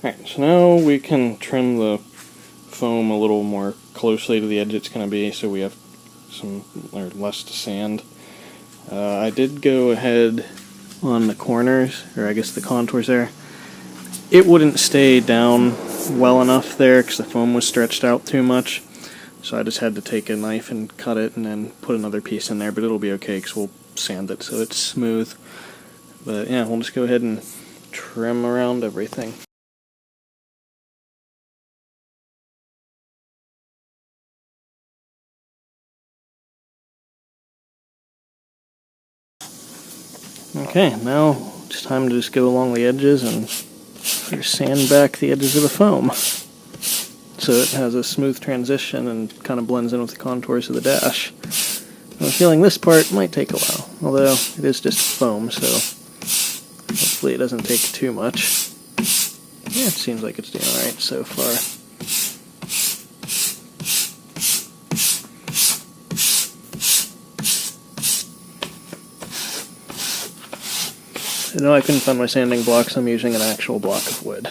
Alright, so now we can trim the foam a little more closely to the edge it's going to be, so we have some or less to sand. I did go ahead on the corners, or I guess the contours there. It wouldn't stay down well enough there because the foam was stretched out too much, so I just had to take a knife and cut it and then put another piece in there, but it'll be okay because we'll sand it so it's smooth. But yeah, we'll just go ahead and trim around everything. Okay, now it's time to just go along the edges and sand back the edges of the foam so it has a smooth transition and kind of blends in with the contours of the dash. I'm feeling this part might take a while, although it is just foam, so hopefully it doesn't take too much. Yeah, it seems like it's doing alright so far. I know I couldn't find my sanding blocks, I'm using an actual block of wood.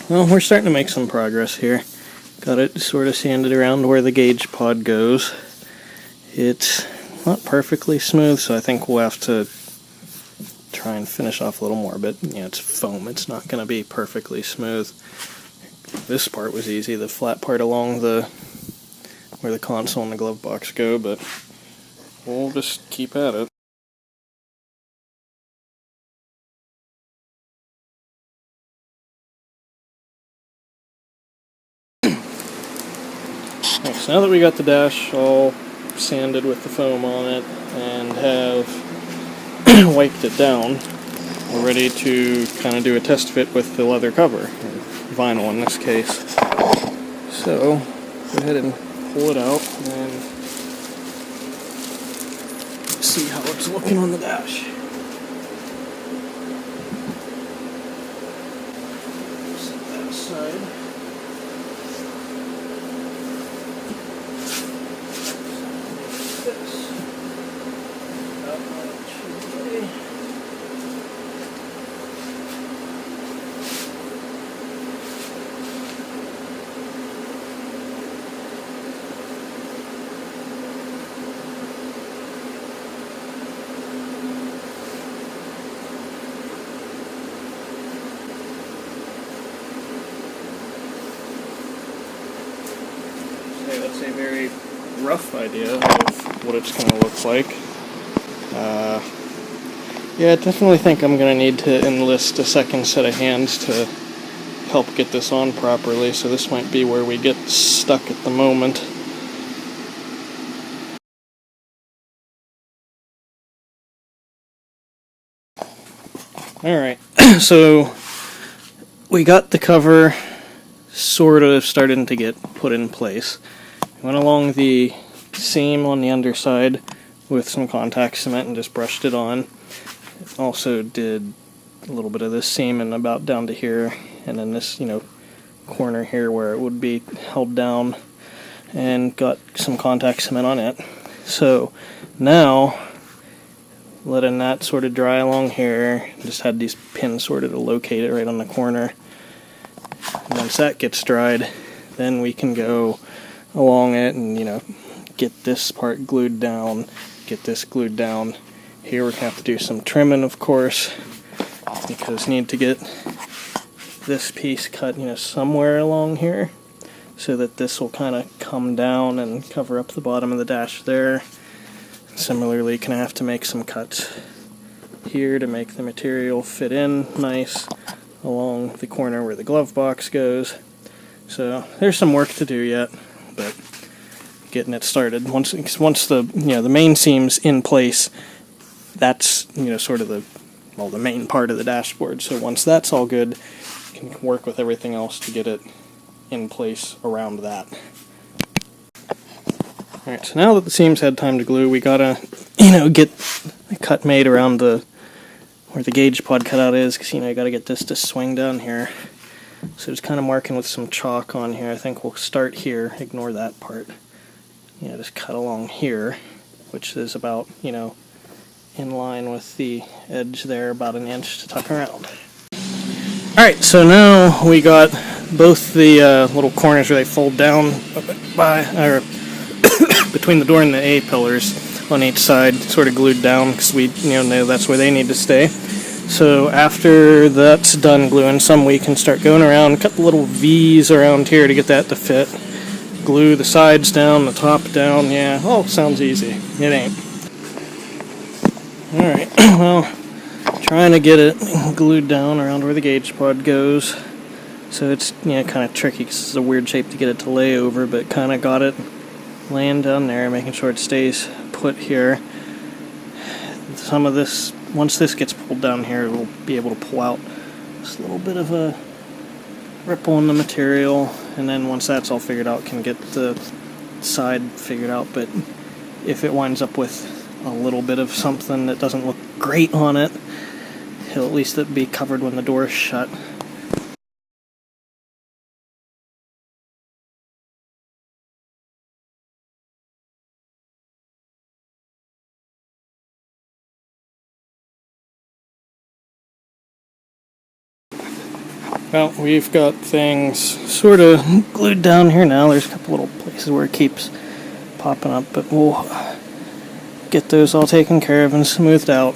Well, we're starting to make some progress here. Got it sort of sanded around where the gauge pod goes. It's not perfectly smooth, so I think we'll have to try and finish off a little more, but yeah, it's foam, it's not going to be perfectly smooth. This part was easy, the flat part along where the console and the glove box go, but we'll just keep at it. Okay, so now that we got the dash all sanded with the foam on it and have wiped it down, we're ready to kind of do a test fit with the leather cover, or vinyl in this case. So, go ahead and pull it out and see how it's looking on the dash. Set that aside. That's a very rough idea of what it's going to look like. Yeah, I definitely think I'm going to need to enlist a second set of hands to help get this on properly, so this might be where we get stuck at the moment. Alright, so we got the cover sort of starting to get put in place. Went along the seam on the underside with some contact cement and just brushed it on. Also did a little bit of this seam and about down to here, and then this, corner here where it would be held down, and got some contact cement on it. So now, letting that sort of dry along here, just had these pins sort of to locate it right on the corner. Once that gets dried, then we can go along it and, get this part glued down, get this glued down. Here we're going to have to do some trimming, of course, because need to get this piece cut, somewhere along here, so that this will kind of come down and cover up the bottom of the dash there. Similarly, going to have to make some cuts here to make the material fit in nice along the corner where the glove box goes. So there's some work to do yet, but getting it started. Once the the main seam's in place, that's sort of the main part of the dashboard. So once that's all good, you can work with everything else to get it in place around that. Alright, so now that the seams had time to glue, we got a get a cut made around where the gauge pod cutout is, because I got to get this to swing down here. So just kind of marking with some chalk on here. I think we'll start here, ignore that part. Just cut along here, which is about, in line with the edge there, about an inch to tuck around. Alright, so now we got both the little corners where they fold down between the door and the A-pillars on each side, sort of glued down, because we know that's where they need to stay. So after that's done gluing some, we can start going around, cut the little V's around here to get that to fit. Glue the sides down, the top down, yeah. Oh, sounds easy. It ain't. Alright, well, trying to get it glued down around where the gauge pod goes. So it's, kind of tricky because it's a weird shape to get it to lay over, but kind of got it laying down there, making sure it stays put here. Some of this, once this gets pulled down here, we'll be able to pull out just a little bit of a ripple in the material, and then once that's all figured out, can get the side figured out. But if it winds up with a little bit of something that doesn't look great on it, it'll at least be covered when the door is shut. Well, we've got things sort of glued down here now. There's a couple little places where it keeps popping up, but we'll get those all taken care of and smoothed out.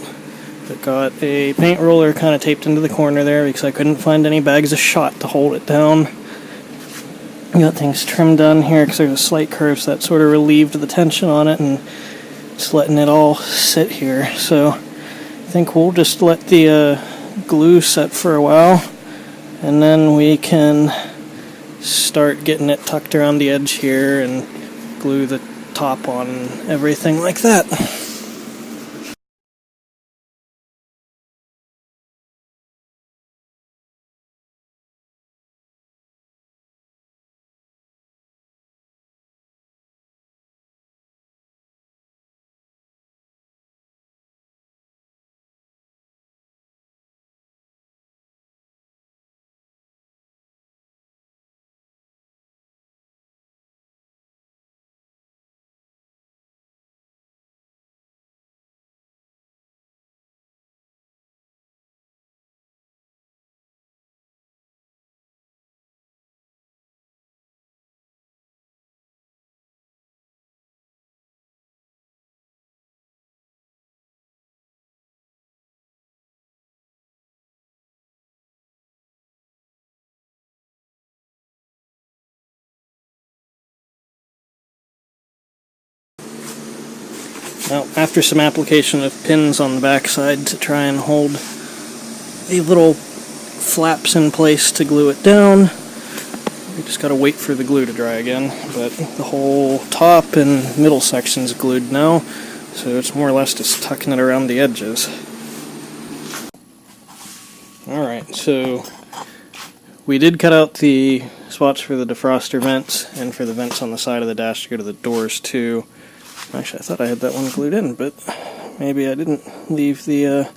I've got a paint roller kind of taped into the corner there because I couldn't find any bags of shot to hold it down. Got things trimmed down here because there's a slight curve, so that sort of relieved the tension on it and just letting it all sit here. So I think we'll just let the glue set for a while, and then we can start getting it tucked around the edge here and glue the top on and everything like that. Now, after some application of pins on the backside to try and hold the little flaps in place to glue it down, we just gotta wait for the glue to dry again. But the whole top and middle section's glued now, so it's more or less just tucking it around the edges. Alright, so we did cut out the spots for the defroster vents and for the vents on the side of the dash to go to the doors too. Actually, I thought I had that one glued in, but maybe I didn't leave the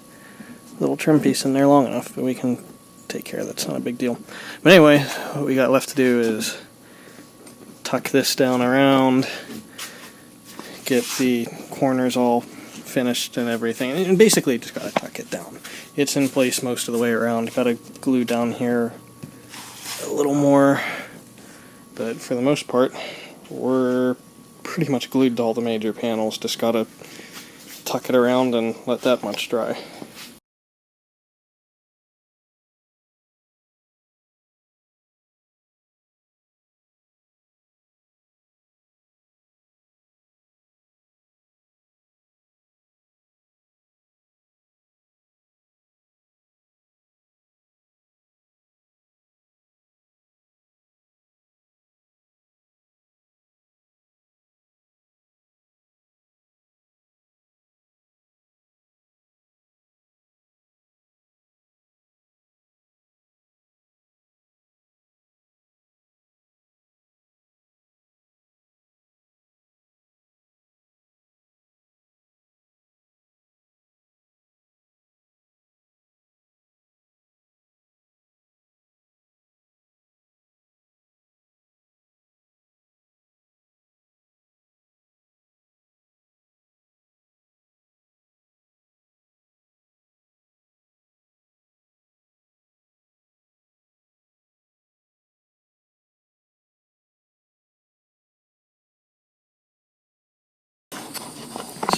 little trim piece in there long enough, but we can take care of that. It's not a big deal. But anyway, what we got left to do is tuck this down around, get the corners all finished and everything, and basically just gotta tuck it down. It's in place most of the way around. Gotta glue down here a little more, but for the most part, we're pretty much glued to all the major panels. Just gotta tuck it around and let that much dry.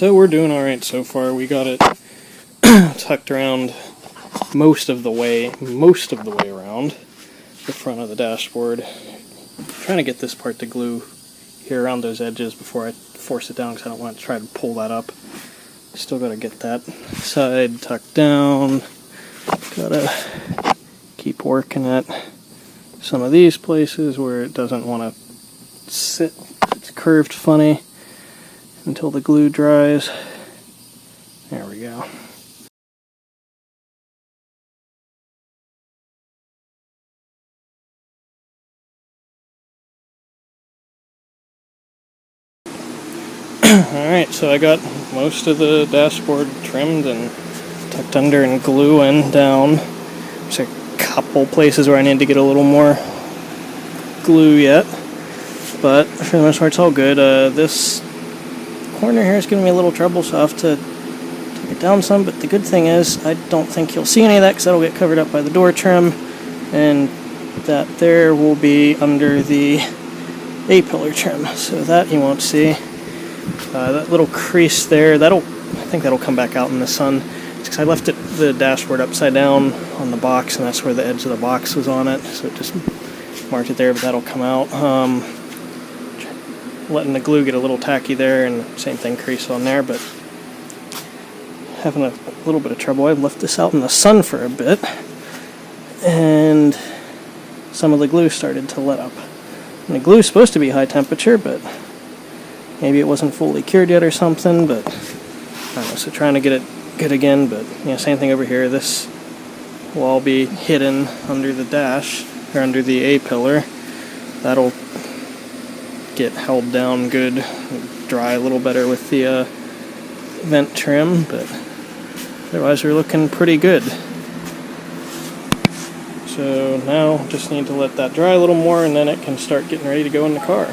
So we're doing alright so far. We got it tucked around most of the way around the front of the dashboard. I'm trying to get this part to glue here around those edges before I force it down, because I don't want to try to pull that up. Still got to get that side tucked down. Gotta keep working at some of these places where it doesn't want to sit. It's curved funny until the glue dries. There we go. Alright, so I got most of the dashboard trimmed and tucked under and glue in down. There's a couple places where I need to get a little more glue yet, but for the most part it's all good. This corner here is giving me a little trouble, so I'll have to take it down some, but the good thing is I don't think you'll see any of that because that'll get covered up by the door trim, and that there will be under the A-pillar trim, so that you won't see. That little crease there, I think that'll come back out in the sun. It's because I left the dashboard upside down on the box, and that's where the edge of the box was on it, so it just marked it there, but that'll come out. Letting the glue get a little tacky there, and same thing, crease on there, but having a little bit of trouble. I've left this out in the sun for a bit, and some of the glue started to let up. And the glue is supposed to be high temperature, but maybe it wasn't fully cured yet or something, but I don't know, so trying to get it good again, but same thing over here. This will all be hidden under the dash, or under the A-pillar. That'll get held down good, dry a little better with the vent trim, but otherwise we're looking pretty good. So now just need to let that dry a little more, and then it can start getting ready to go in the car.